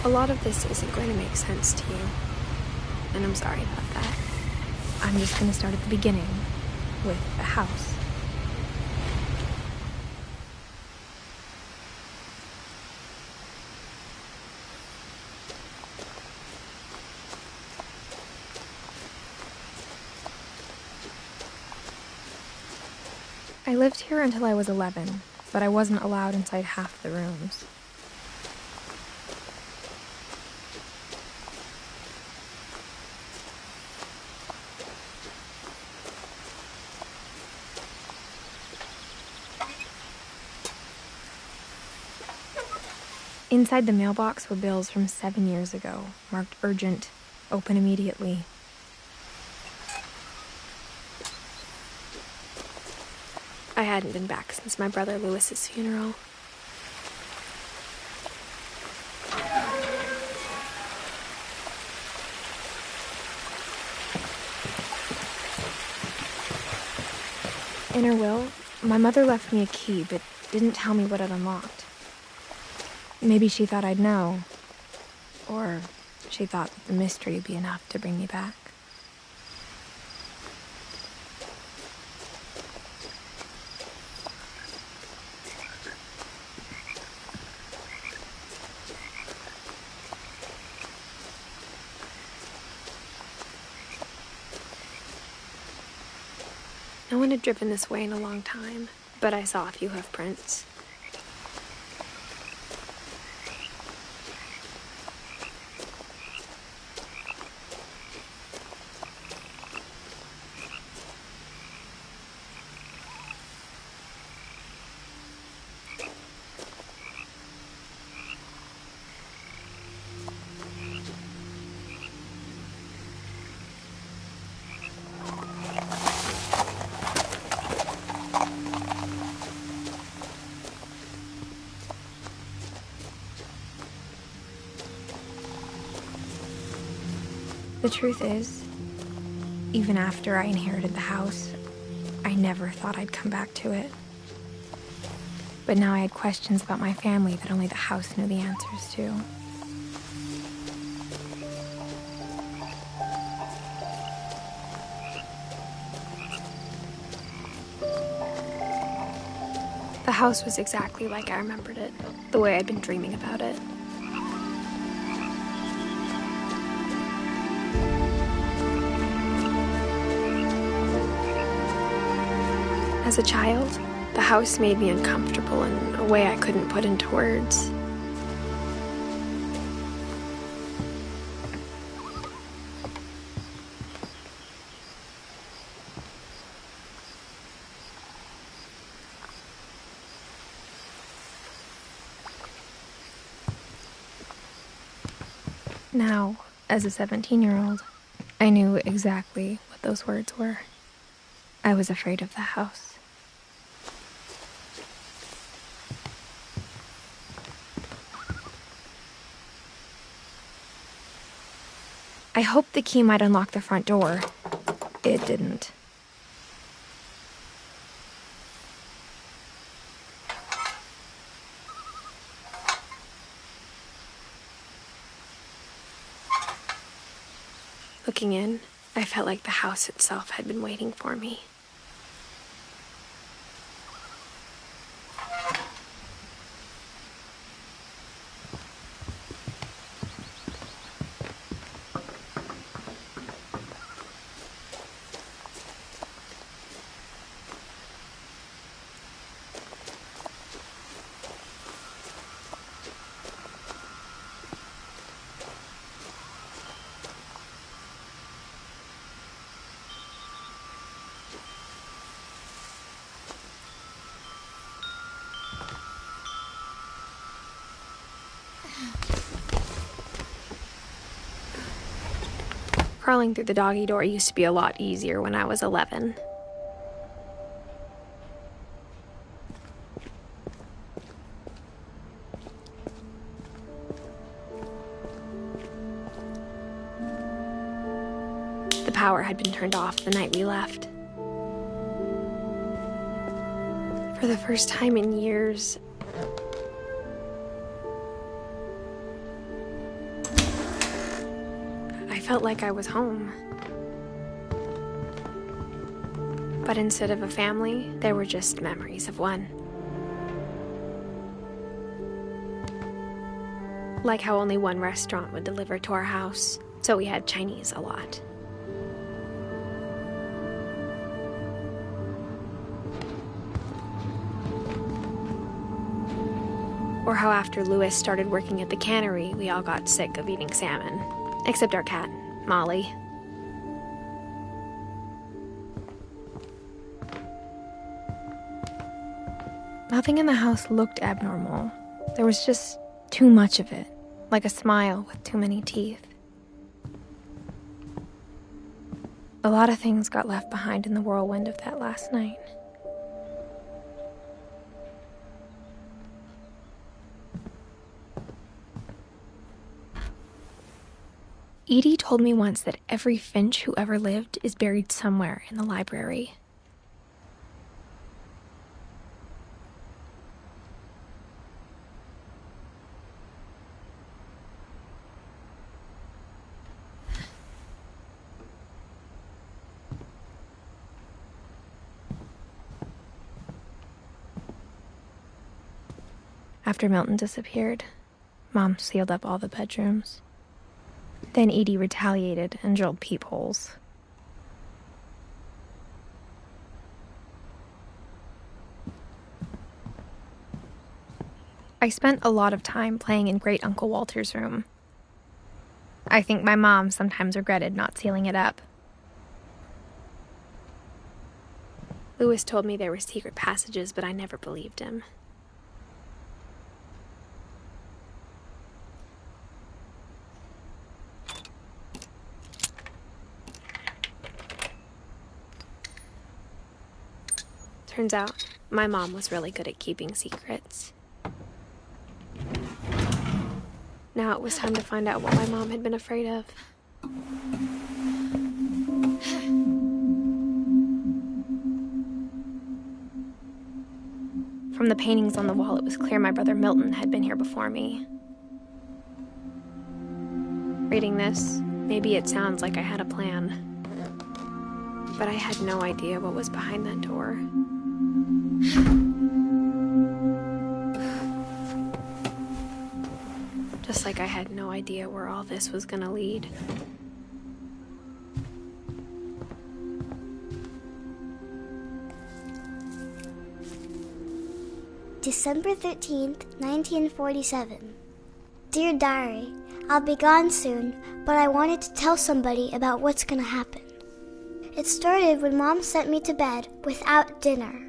A lot of this isn't going to make sense to you, and I'm sorry about that. I'm just going to start at the beginning, with the house. I lived here until I was 11, but I wasn't allowed inside half the rooms. Inside the mailbox were bills from 7 years ago, marked urgent, open immediately. I hadn't been back since my brother Lewis's funeral. In her will, my mother left me a key, but didn't tell me what it unlocked. Maybe she thought I'd know. Or she thought that the mystery would be enough to bring me back. No one had driven this way in a long time, but I saw a few hoof prints. The truth is, even after I inherited the house, I never thought I'd come back to it. But now I had questions about my family that only the house knew the answers to. The house was exactly like I remembered it, the way I'd been dreaming about it. As a child, the house made me uncomfortable in a way I couldn't put into words. Now, as a 17-year-old, I knew exactly what those words were. I was afraid of the house. I hoped the key might unlock the front door. It didn't. Looking in, I felt like the house itself had been waiting for me. Crawling through the doggy door used to be a lot easier when I was 11. The power had been turned off the night we left. For the first time in years, felt like I was home. But instead of a family, there were just memories of one. Like how only one restaurant would deliver to our house, so we had Chinese a lot. Or how after Louis started working at the cannery, we all got sick of eating salmon. Except our cat, Molly. Nothing in the house looked abnormal. There was just too much of it, like a smile with too many teeth. A lot of things got left behind in the whirlwind of that last night. Edie told me once that every Finch who ever lived is buried somewhere in the library. After Milton disappeared, Mom sealed up all the bedrooms. Then Edie retaliated and drilled peepholes. I spent a lot of time playing in Great Uncle Walter's room. I think my mom sometimes regretted not sealing it up. Louis told me there were secret passages, but I never believed him. Turns out, my mom was really good at keeping secrets. Now it was time to find out what my mom had been afraid of. From the paintings on the wall, it was clear my brother Milton had been here before me. Reading this, maybe it sounds like I had a plan. But I had no idea what was behind that door. Just like I had no idea where all this was gonna lead. December 13th, 1947. Dear Diary, I'll be gone soon, but I wanted to tell somebody about what's gonna happen. It started when Mom sent me to bed without dinner.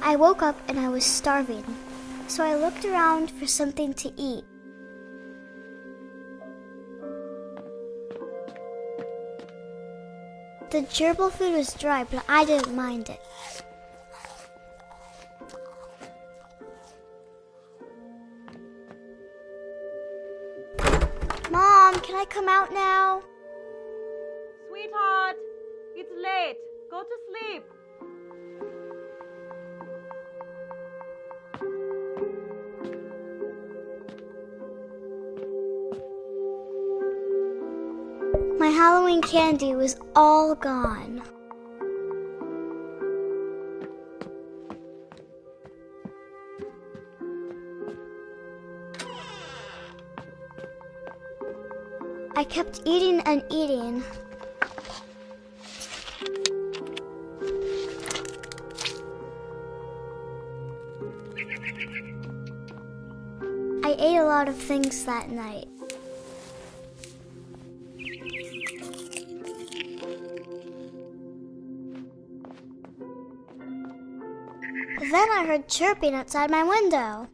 I woke up and I was starving, so I looked around for something to eat. The gerbil food was dry, but I didn't mind it. Mom, can I come out now? Sweetheart, it's late. Go to sleep. My Halloween candy was all gone. I kept eating and eating. I ate a lot of things that night. Then I heard chirping outside my window.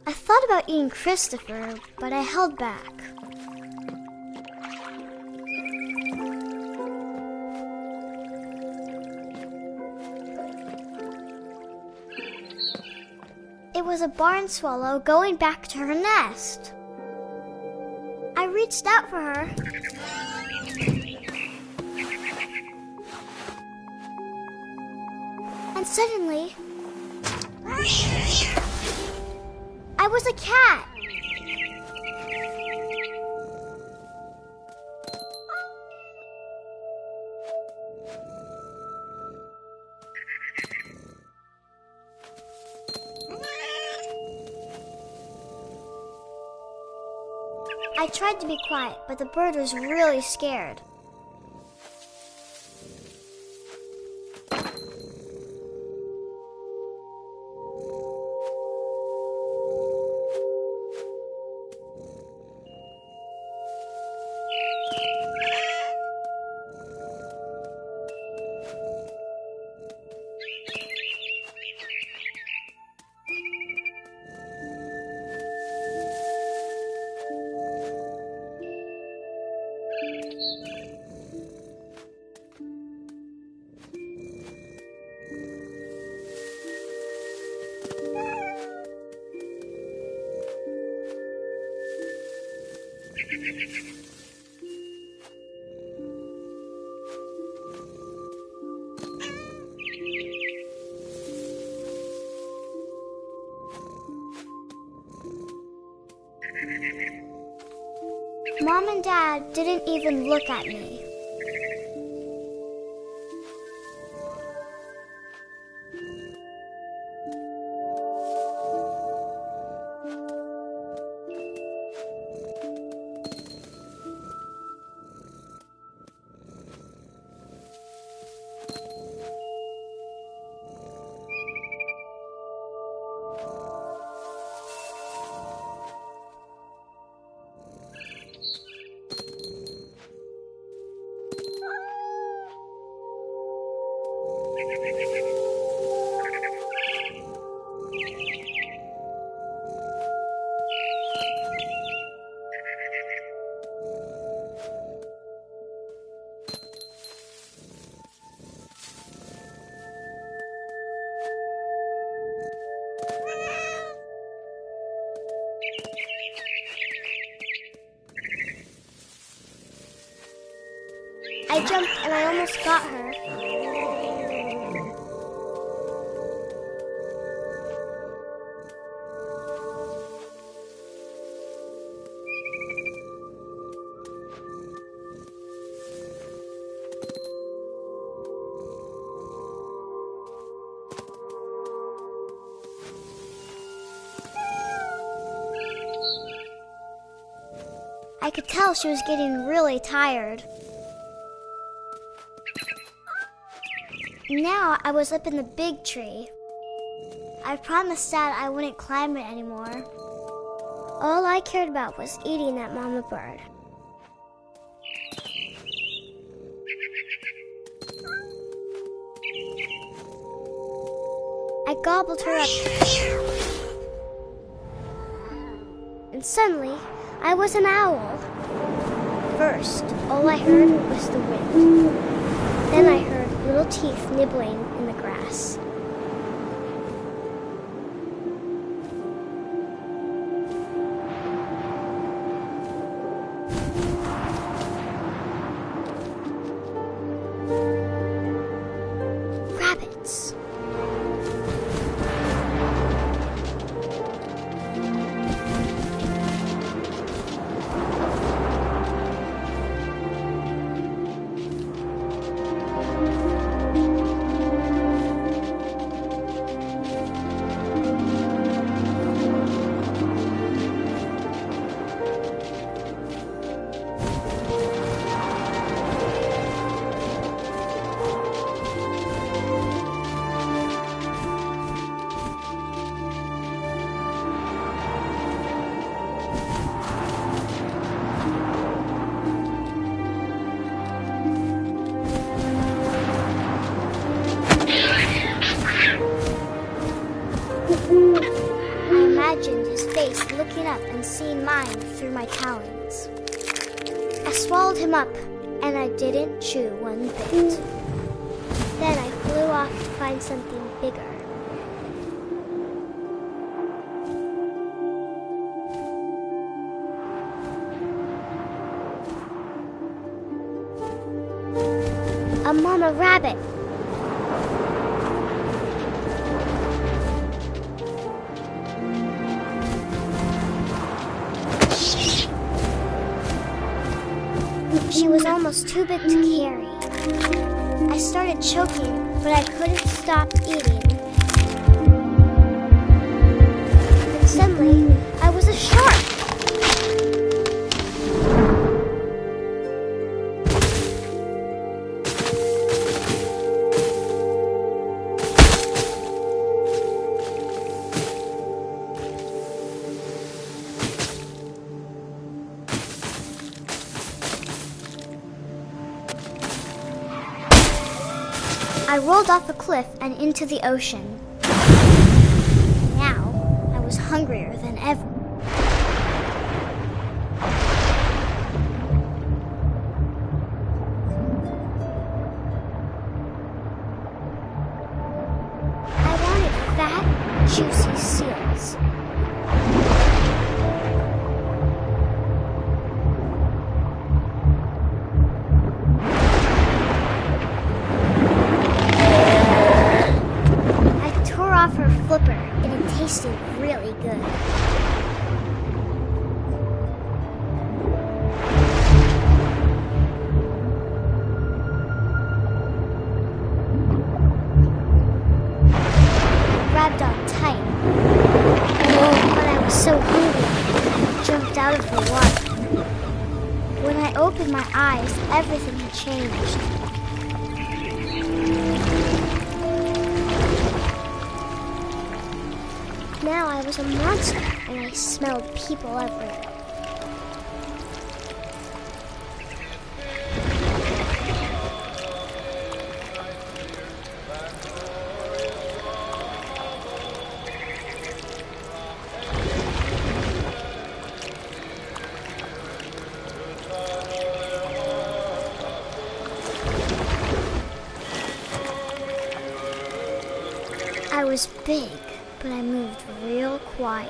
I thought about eating Christopher, but I held back. It was a barn swallow going back to her nest. I reached out for her. And suddenly, I was a cat. I tried to be quiet, but the bird was really scared. Mom and Dad didn't even look at me. I jumped and I almost got her. I could tell she was getting really tired. Now I was up in the big tree. I promised Dad I wouldn't climb it anymore. All I cared about was eating that mama bird. I gobbled her up. And suddenly, I was an owl. First, all I heard was the wind. Then I heard little teeth nibbling in the grass. Rabbits. I imagined his face looking up and seeing mine through my talons. I swallowed him up, and I didn't chew one bit. Then I flew off to find something bigger. A mama rabbit. She was almost too big to carry. I started choking, but I couldn't stop eating. And suddenly, I was a shark. I rolled off a cliff and into the ocean. Now, I was hungrier than ever. I wanted fat, juicy seals. I tore off her flipper, and it tasted really good. Grabbed on tight. Oh, but I was so hungry, I jumped out of the water. When I opened my eyes, everything had changed. Now I was a monster, and I smelled people everywhere. I was big, but I moved real quiet.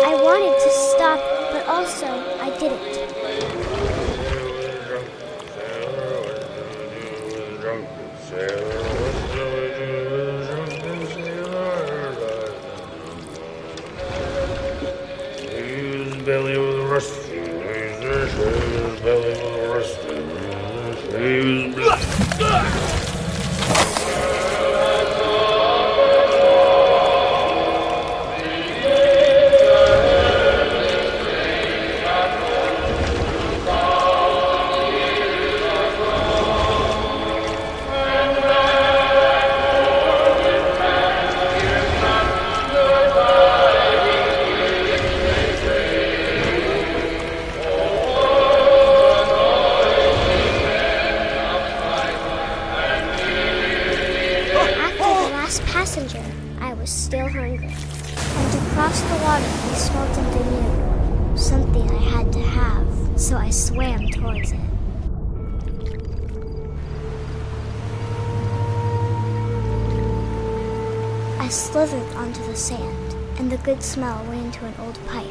I wanted to stop, but also I didn't. His belly was rusty. His belly was rusty. He was After the last passenger, I was still hungry. And to cross the water, I smelled something new. Something I had to have, so I swam towards it. I slithered onto the sand, and the good smell went into an old pipe.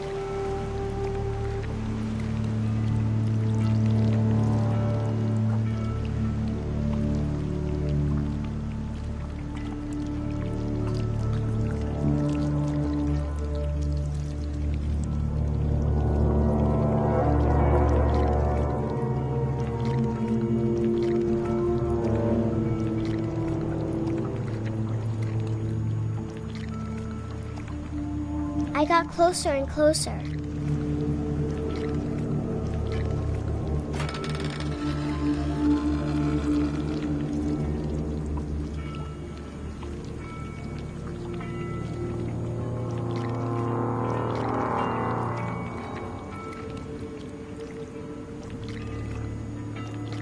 I got closer and closer.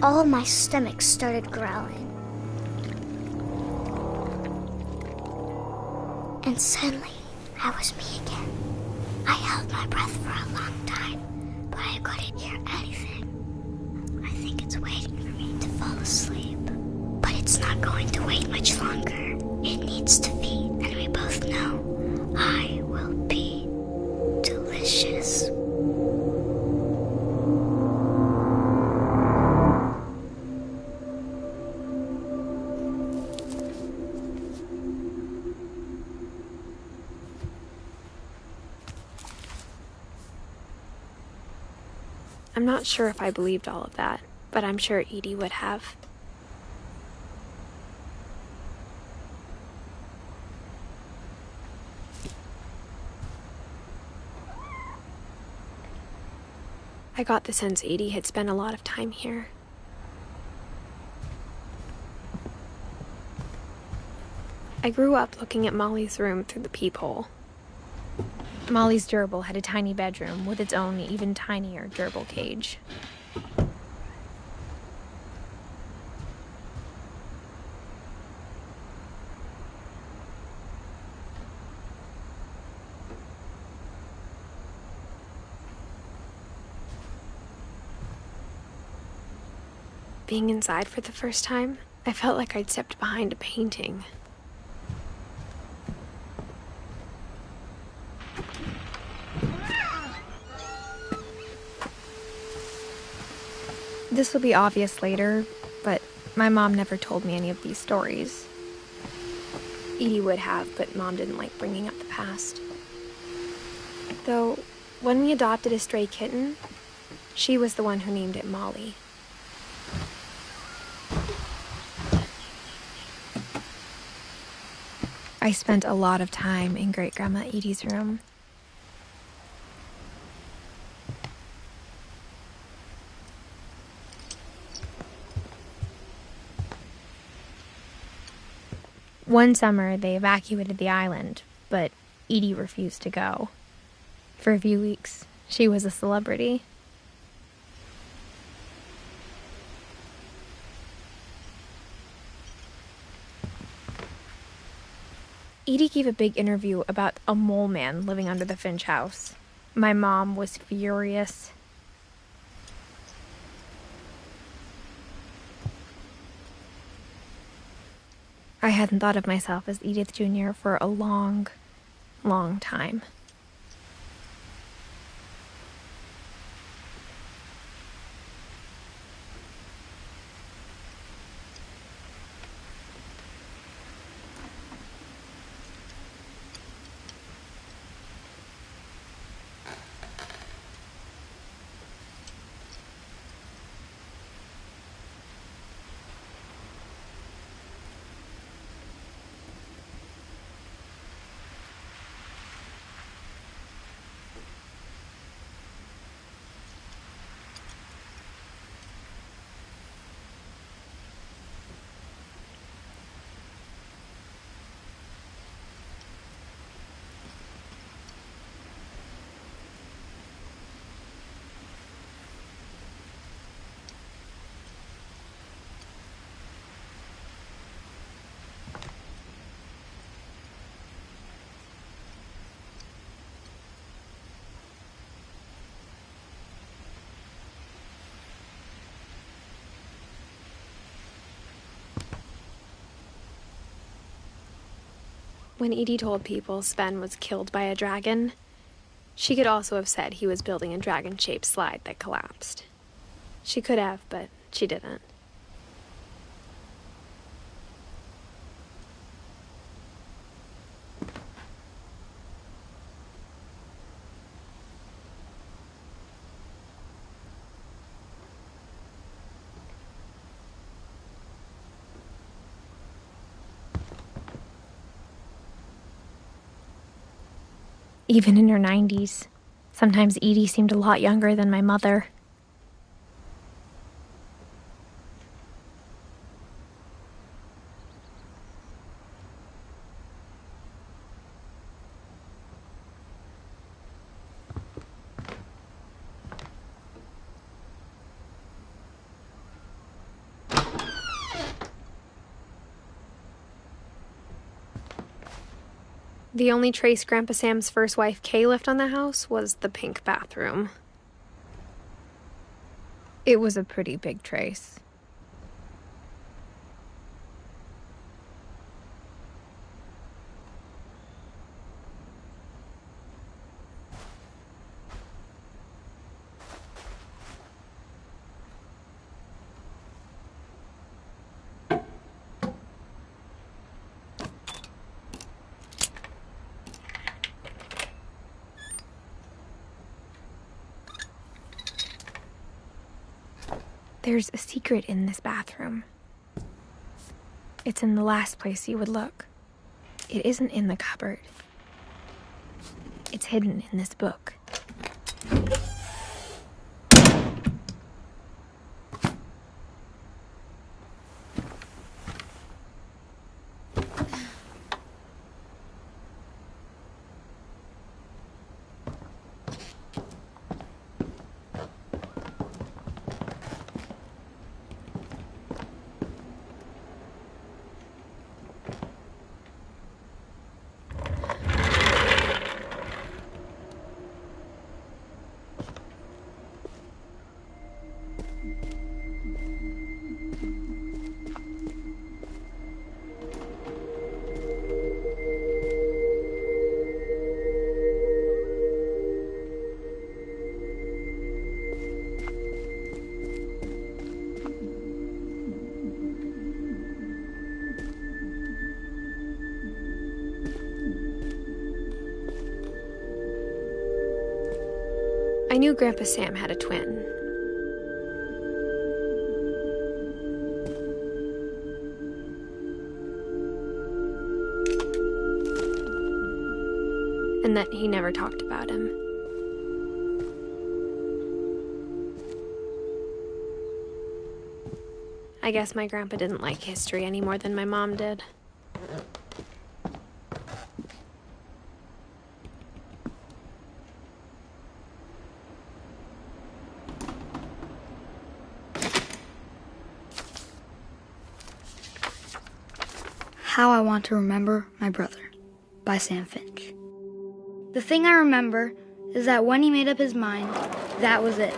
All of my stomach started growling. And suddenly, I was me again. I held my breath for a long time, but I couldn't hear anything. I think it's waiting for me to fall asleep. But it's not going to wait much longer. It needs to feed, and we both know I will be delicious. I'm not sure if I believed all of that, but I'm sure Edie would have. I got the sense Edie had spent a lot of time here. I grew up looking at Molly's room through the peephole. Molly's gerbil had a tiny bedroom with its own even tinier gerbil cage. Being inside for the first time, I felt like I'd stepped behind a painting. This will be obvious later, but my mom never told me any of these stories. Edie would have, but Mom didn't like bringing up the past. Though, when we adopted a stray kitten, she was the one who named it Molly. I spent a lot of time in Great-Grandma Edie's room. One summer, they evacuated the island, but Edie refused to go. For a few weeks, she was a celebrity. Edie gave a big interview about a mole man living under the Finch house. My mom was furious. I hadn't thought of myself as Edith Jr. for a long, long time. When Edie told people Sven was killed by a dragon, she could also have said he was building a dragon-shaped slide that collapsed. She could have, but she didn't. Even in her 90s, sometimes Edie seemed a lot younger than my mother. The only trace Grandpa Sam's first wife, Kay, left on the house was the pink bathroom. It was a pretty big trace. There's a secret in this bathroom. It's in the last place you would look. It isn't in the cupboard. It's hidden in this book. I knew Grandpa Sam had a twin. And that he never talked about him. I guess my grandpa didn't like history any more than my mom did. How I Want to Remember My Brother by Sam Finch. The thing I remember is that when he made up his mind, that was it.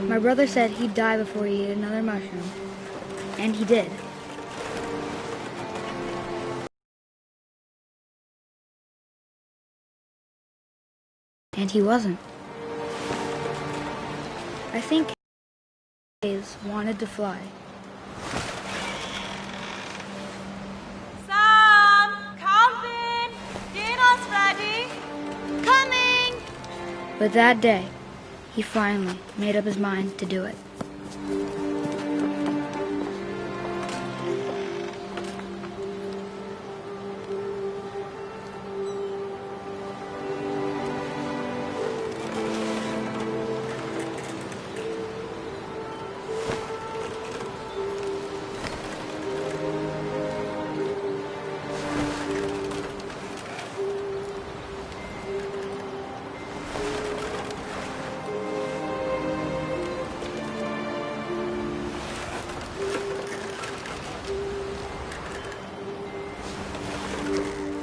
My brother said he'd die before he ate another mushroom, and he did. And he wasn't. I think he wanted to fly. Sam! Calvin! Dinner's ready! Coming! But that day, he finally made up his mind to do it.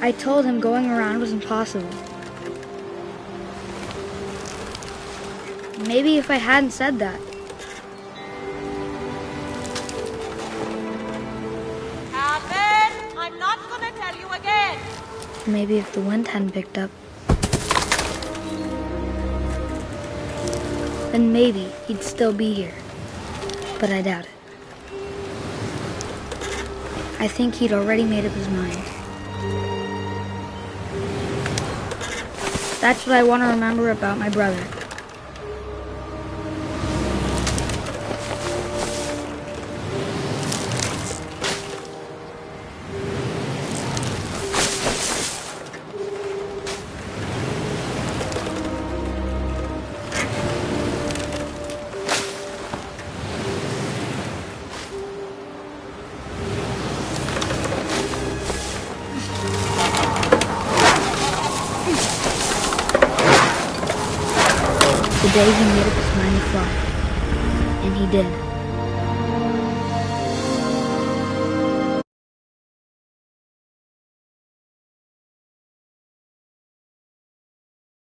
I told him going around was impossible. Maybe if I hadn't said that. Calvin! I'm not gonna tell you again! Maybe if the wind hadn't picked up. Then maybe he'd still be here. But I doubt it. I think he'd already made up his mind. That's what I want to remember about my brother. The day he made up his mind to fly. And he did.